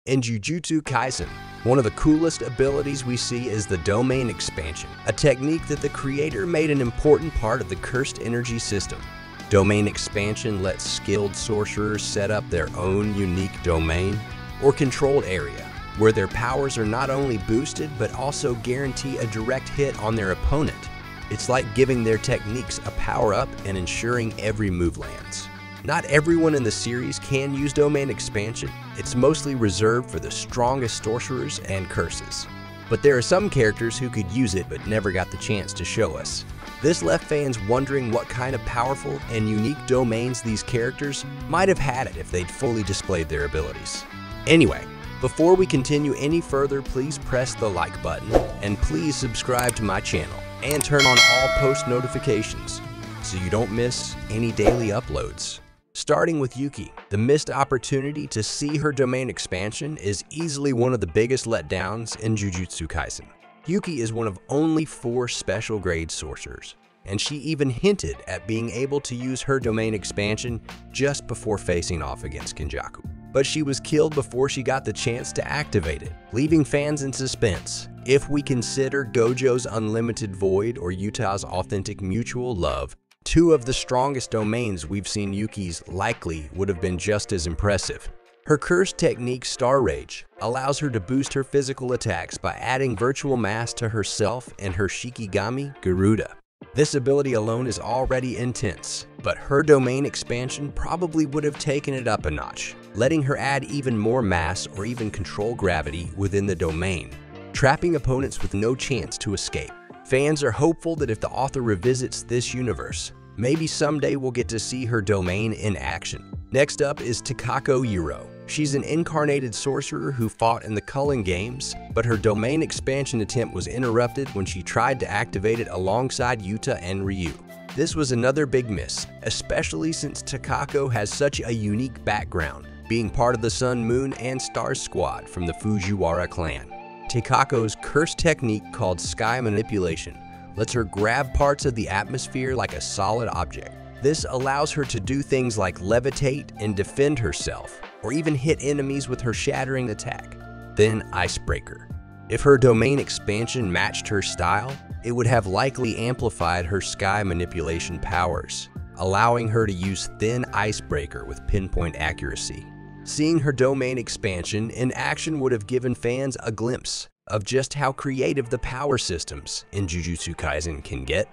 In Jujutsu Kaisen, one of the coolest abilities we see is the domain expansion, a technique that the creator made an important part of the cursed energy system. Domain expansion lets skilled sorcerers set up their own unique domain or controlled area, where their powers are not only boosted but also guarantee a direct hit on their opponent. It's like giving their techniques a power-up and ensuring every move lands. Not everyone in the series can use domain expansion. It's mostly reserved for the strongest sorcerers and curses. But there are some characters who could use it but never got the chance to show us. This left fans wondering what kind of powerful and unique domains these characters might have had it if they'd fully displayed their abilities. Anyway, before we continue any further, please press the like button and please subscribe to my channel and turn on all post notifications so you don't miss any daily uploads. Starting with Yuki, the missed opportunity to see her domain expansion is easily one of the biggest letdowns in Jujutsu Kaisen. Yuki is one of only 4 special grade sorcerers, and she even hinted at being able to use her domain expansion just before facing off against Kenjaku. But she was killed before she got the chance to activate it, leaving fans in suspense. If we consider Gojo's Unlimited Void or Yuta's Authentic Mutual Love, 2 of the strongest domains we've seen Yuki's likely would have been just as impressive. Her cursed technique Star Rage allows her to boost her physical attacks by adding virtual mass to herself and her Shikigami Garuda. This ability alone is already intense, but her domain expansion probably would have taken it up a notch, letting her add even more mass or even control gravity within the domain, trapping opponents with no chance to escape. Fans are hopeful that if the author revisits this universe, maybe someday we'll get to see her domain in action. Next up is Takako Yuro. She's an incarnated sorcerer who fought in the Culling Games, but her domain expansion attempt was interrupted when she tried to activate it alongside Yuta and Ryu. This was another big miss, especially since Takako has such a unique background, being part of the Sun, Moon, and Stars squad from the Fujiwara clan. Takako's cursed technique called Sky Manipulation lets her grab parts of the atmosphere like a solid object. This allows her to do things like levitate and defend herself, or even hit enemies with her shattering attack. Then Icebreaker. If her domain expansion matched her style, it would have likely amplified her sky manipulation powers, allowing her to use Thin Icebreaker with pinpoint accuracy. Seeing her domain expansion in action would have given fans a glimpse of just how creative the power systems in Jujutsu Kaisen can get.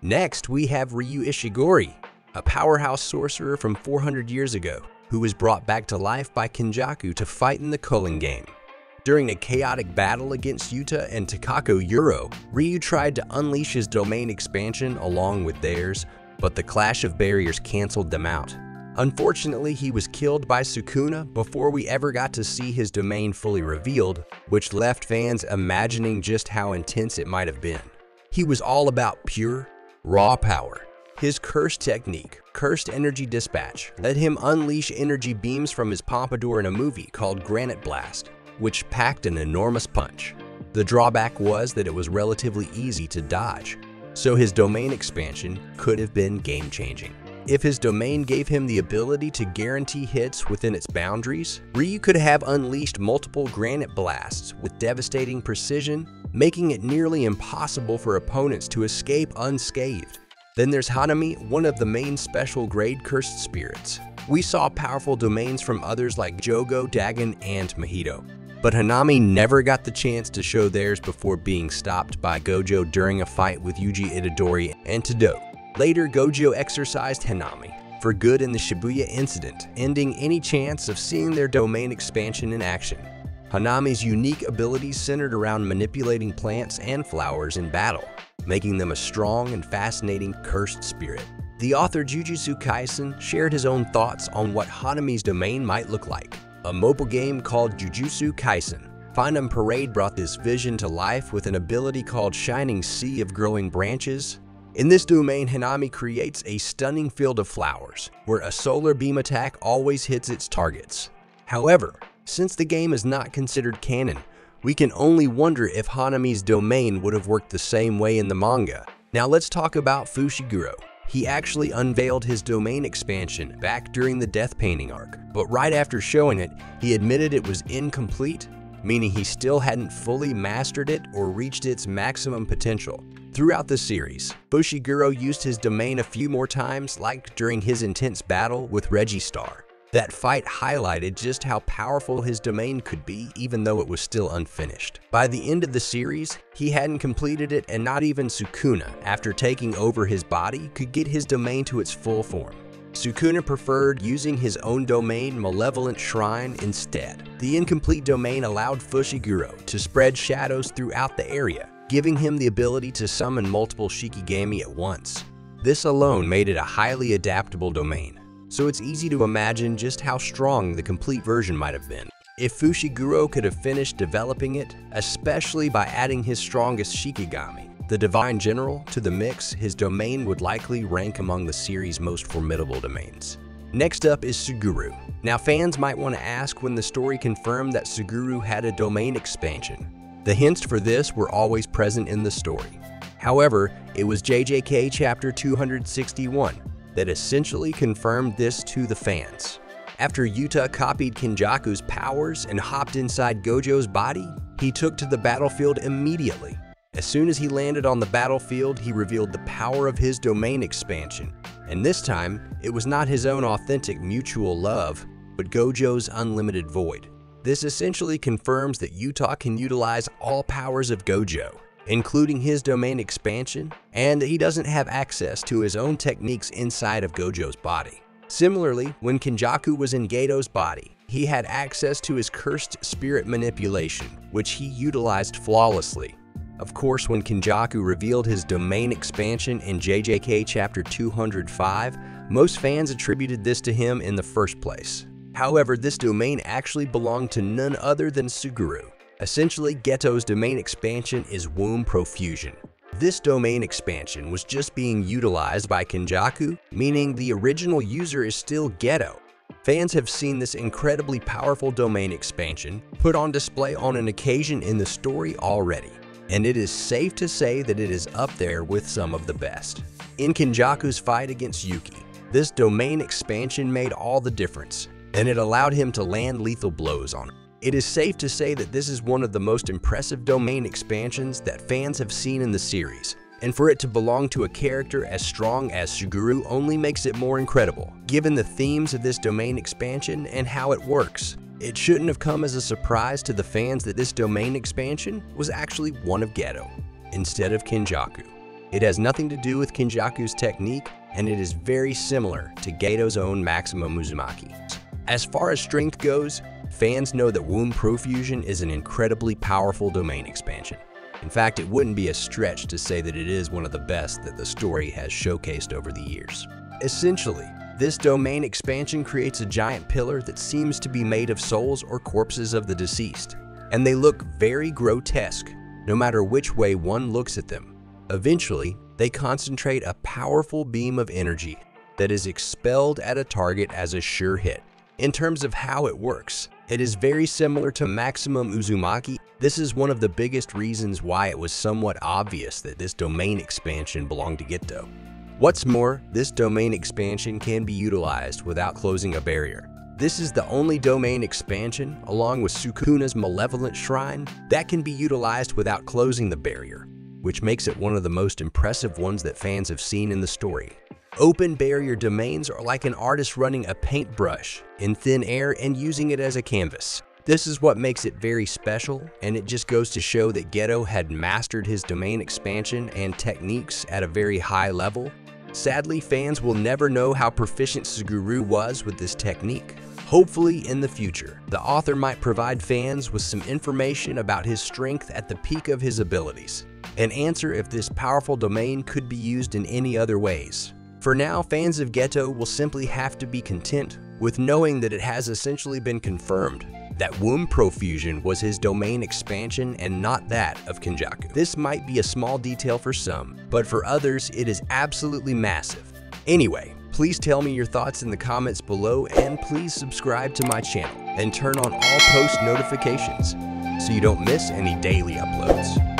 Next, we have Ryu Ishigori, a powerhouse sorcerer from 400 years ago, who was brought back to life by Kenjaku to fight in the Culling Game. During a chaotic battle against Yuta and Takako Yuro, Ryu tried to unleash his domain expansion along with theirs, but the clash of barriers canceled them out. Unfortunately, he was killed by Sukuna before we ever got to see his domain fully revealed, which left fans imagining just how intense it might have been. He was all about pure, raw power. His cursed technique, Cursed Energy Dispatch, let him unleash energy beams from his pompadour in a movie called Granite Blast, which packed an enormous punch. The drawback was that it was relatively easy to dodge, so his domain expansion could have been game-changing. If his domain gave him the ability to guarantee hits within its boundaries, Ryu could have unleashed multiple granite blasts with devastating precision, making it nearly impossible for opponents to escape unscathed. Then there's Hanami, one of the main special grade cursed spirits. We saw powerful domains from others like Jogo, Dagon, and Mahito, but Hanami never got the chance to show theirs before being stopped by Gojo during a fight with Yuji Itadori and Tado. Later, Gojo exorcised Hanami for good in the Shibuya incident, ending any chance of seeing their domain expansion in action. Hanami's unique abilities centered around manipulating plants and flowers in battle, making them a strong and fascinating cursed spirit. The author Jujutsu Kaisen shared his own thoughts on what Hanami's domain might look like. A mobile game called Jujutsu Kaisen. Find'em Parade brought this vision to life with an ability called Shining Sea of Growing Branches. In this domain, Hanami creates a stunning field of flowers, where a solar beam attack always hits its targets. However, since the game is not considered canon, we can only wonder if Hanami's domain would have worked the same way in the manga. Now let's talk about Fushiguro. He actually unveiled his domain expansion back during the Death Painting arc, but right after showing it, he admitted it was incomplete, meaning he still hadn't fully mastered it or reached its maximum potential. Throughout the series, Fushiguro used his domain a few more times, like during his intense battle with Registar. That fight highlighted just how powerful his domain could be, even though it was still unfinished. By the end of the series, he hadn't completed it, and not even Sukuna, after taking over his body, could get his domain to its full form. Sukuna preferred using his own domain, Malevolent Shrine, instead. The incomplete domain allowed Fushiguro to spread shadows throughout the area, giving him the ability to summon multiple Shikigami at once. This alone made it a highly adaptable domain, so it's easy to imagine just how strong the complete version might have been. If Fushiguro could have finished developing it, especially by adding his strongest Shikigami, the Divine General, to the mix, his domain would likely rank among the series' most formidable domains. Next up is Suguru. Now, fans might want to ask when the story confirmed that Suguru had a domain expansion. The hints for this were always present in the story. However, it was JJK Chapter 261 that essentially confirmed this to the fans. After Yuta copied Kenjaku's powers and hopped inside Gojo's body, he took to the battlefield immediately. As soon as he landed on the battlefield, he revealed the power of his domain expansion, and this time, it was not his own authentic mutual love, but Gojo's unlimited void. This essentially confirms that Yuta can utilize all powers of Gojo, including his domain expansion, and he doesn't have access to his own techniques inside of Gojo's body. Similarly, when Kenjaku was in Geto's body, he had access to his cursed spirit manipulation, which he utilized flawlessly. Of course, when Kenjaku revealed his domain expansion in JJK Chapter 205, most fans attributed this to him in the first place. However, this domain actually belonged to none other than Suguru. Essentially, Geto's domain expansion is Womb Profusion. This domain expansion was just being utilized by Kenjaku, meaning the original user is still Geto. Fans have seen this incredibly powerful domain expansion put on display on an occasion in the story already, and it is safe to say that it is up there with some of the best. In Kenjaku's fight against Yuki, this domain expansion made all the difference, and it allowed him to land lethal blows on her. It is safe to say that this is one of the most impressive domain expansions that fans have seen in the series, and for it to belong to a character as strong as Suguru only makes it more incredible. Given the themes of this domain expansion and how it works, it shouldn't have come as a surprise to the fans that this domain expansion was actually one of Geto, instead of Kenjaku. It has nothing to do with Kenjaku's technique, and it is very similar to Geto's own Maximum Uzumaki. As far as strength goes, fans know that Womb Profusion is an incredibly powerful domain expansion. In fact, it wouldn't be a stretch to say that it is one of the best that the story has showcased over the years. Essentially, this domain expansion creates a giant pillar that seems to be made of souls or corpses of the deceased, and they look very grotesque, no matter which way one looks at them. Eventually, they concentrate a powerful beam of energy that is expelled at a target as a sure hit. In terms of how it works, it is very similar to Maximum Uzumaki. This is one of the biggest reasons why it was somewhat obvious that this domain expansion belonged to Geto. What's more, this domain expansion can be utilized without closing a barrier. This is the only domain expansion, along with Sukuna's Malevolent Shrine, that can be utilized without closing the barrier, which makes it one of the most impressive ones that fans have seen in the story. Open barrier domains are like an artist running a paintbrush in thin air and using it as a canvas. This is what makes it very special, and it just goes to show that Geto had mastered his domain expansion and techniques at a very high level. Sadly, fans will never know how proficient Suguru was with this technique. Hopefully, in the future, the author might provide fans with some information about his strength at the peak of his abilities, and answer if this powerful domain could be used in any other ways. For now, fans of Geto will simply have to be content with knowing that it has essentially been confirmed that Womb Profusion was his domain expansion and not that of Kenjaku. This might be a small detail for some, but for others, it is absolutely massive. Anyway, please tell me your thoughts in the comments below, and please subscribe to my channel and turn on all post notifications so you don't miss any daily uploads.